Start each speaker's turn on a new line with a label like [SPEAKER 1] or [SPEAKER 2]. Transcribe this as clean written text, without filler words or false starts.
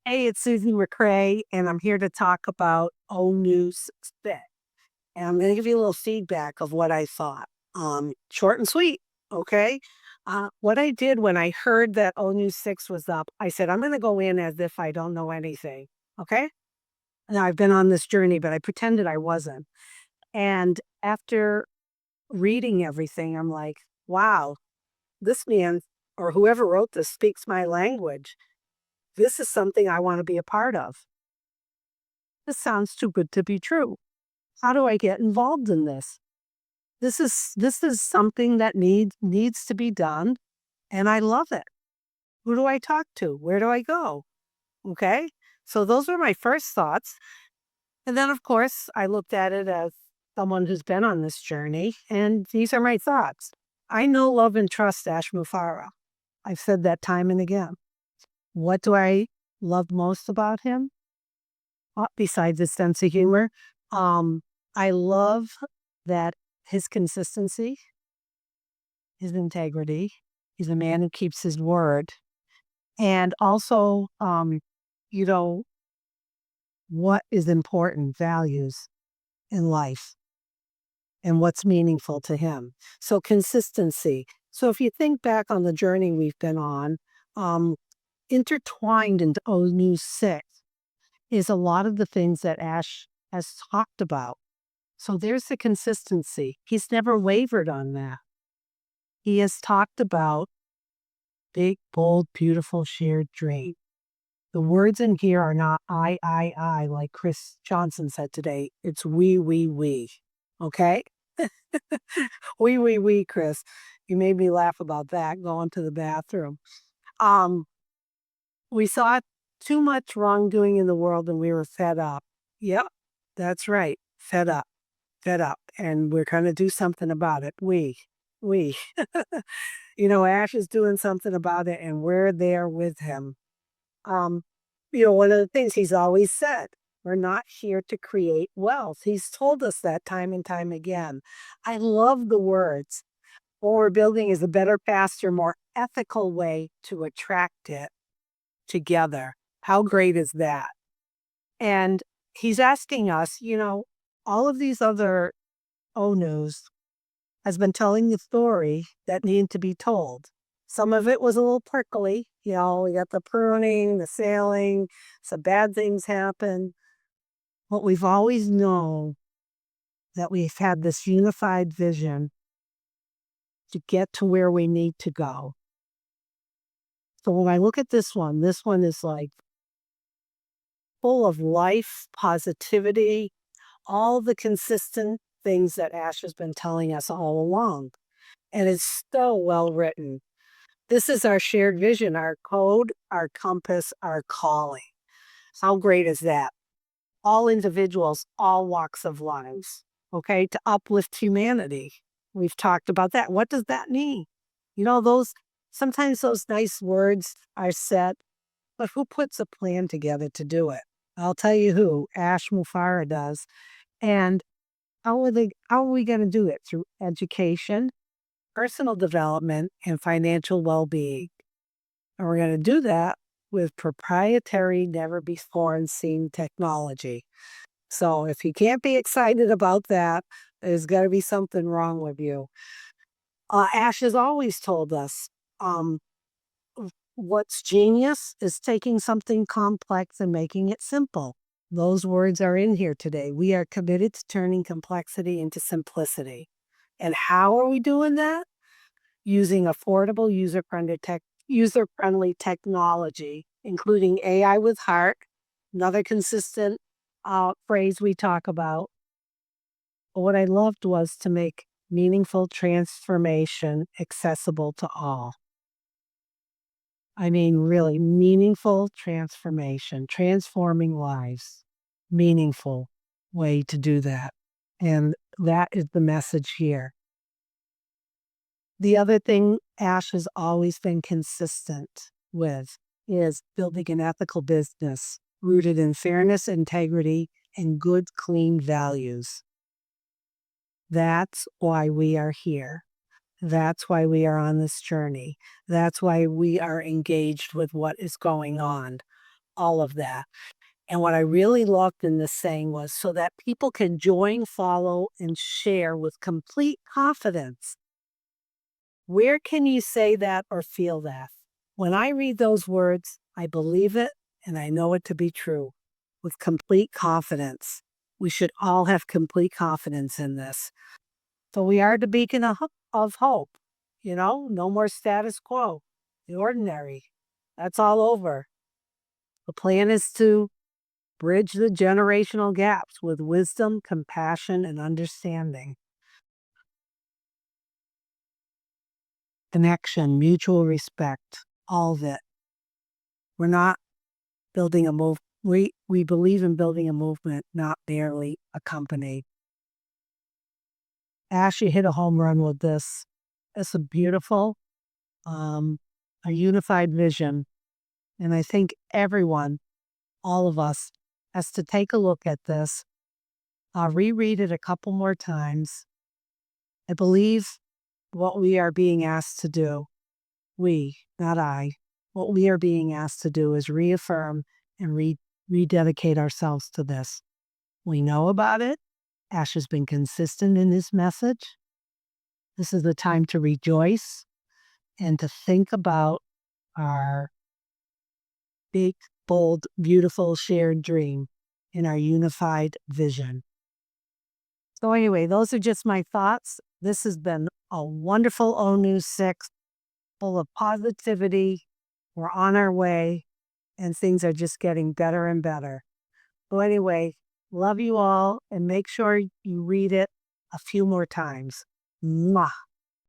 [SPEAKER 1] Hey, it's Susie McCrae, and I'm here to talk about O News Spit. And I'm going to give you a little feedback of what I thought. Short and sweet, okay? What I did when I heard that O News 6 was up, I said, I'm going to go in as if I don't know anything, okay? Now, I've been on this journey, but I pretended I wasn't. And after reading everything, I'm like, wow, this man or whoever wrote this speaks my language. This is something I want to be a part of. This sounds too good to be true. How do I get involved in this? This is something that needs to be done, and I love it. Who do I talk to? Where do I go? Okay? So those were my first thoughts. And then of course, I looked at it as someone who's been on this journey, and these are my thoughts. I know, love, and trust Ash Mufara. I've said that time and again. What do I love most about him? Besides his sense of humor, I love that his consistency, his integrity. He's a man who keeps his word. And also, you know, what is important, values in life and what's meaningful to him. So consistency. So if you think back on the journey we've been on, intertwined into O News 6 is a lot of the things that Ash has talked about. So there's the consistency. He's never wavered on that. He has talked about big, bold, beautiful shared dream. The words in here are not I, like Chris Johnson said today. It's we. Okay? We, Chris. You made me laugh about that going to the bathroom. Um, we saw too much wrongdoing in the world and we were fed up. Yep, that's right. Fed up. And we're going to do something about it. We. Ash is doing something about it, and we're there with him. Um, one of the things he's always said, we're not here to create wealth. He's told us that time and time again. I love the words. What we're building is a better, faster, more ethical way to attract it together. How great is that? And he's asking us, all of these other O News has been telling the story that needed to be told. Some of it was a little prickly. We got the pruning, the sailing, some bad things happen. But we've always known that we've had this unified vision to get to where we need to go. So when I look at this one is like full of life, positivity, all the consistent things that Ash has been telling us all along. And it's so well written. This is our shared vision, our code, our compass, our calling. How great is that? All individuals, all walks of lives, okay, to uplift humanity. We've talked about that. What does that mean? Sometimes those nice words are said, but who puts a plan together to do it? I'll tell you who, Ash Mufara does. And how are we going to do it? Through education, personal development, and financial well-being. And we're going to do that with proprietary, never before seen technology. So if you can't be excited about that, there's got to be something wrong with you. Ash has always told us what's genius is taking something complex and making it simple. Those words are in here today. We are committed to turning complexity into simplicity. And how are we doing that? Using affordable, user-friendly technology, including AI with heart, another consistent phrase we talk about. But what I loved was to make meaningful transformation accessible to all. I mean, really meaningful transformation, transforming lives, meaningful way to do that. And that is the message here. The other thing Ash has always been consistent with is building an ethical business rooted in fairness, integrity, and good, clean values. That's why we are here. That's why we are on this journey. That's why we are engaged with what is going on. all of that. And what I really loved in this saying was so that people can join, follow, and share with complete confidence. Where can you say that or feel that? When I read those words, I believe it and I know it to be true with complete confidence. We should all have complete confidence in this. So we are the beacon of hope. No more status quo, the ordinary. That's all over. The plan is to bridge the generational gaps with wisdom, compassion, and understanding. Connection, mutual respect, all of it. We're not building a move. We believe in building a movement, not merely a company. Ash, you hit a home run with this. It's a beautiful, a unified vision. And I think everyone, all of us, has to take a look at this. I'll reread it a couple more times. I believe what we are being asked to do, we, not I, what we are being asked to do is reaffirm and rededicate ourselves to this. We know about it. Ash has been consistent in his message. This is the time to rejoice and to think about our big, bold, beautiful shared dream in our unified vision. So anyway, those are just my thoughts. This has been a wonderful O News 6, full of positivity. We're on our way, and things are just getting better and better. So anyway, love you all, and make sure you read it a few more times. Mwah.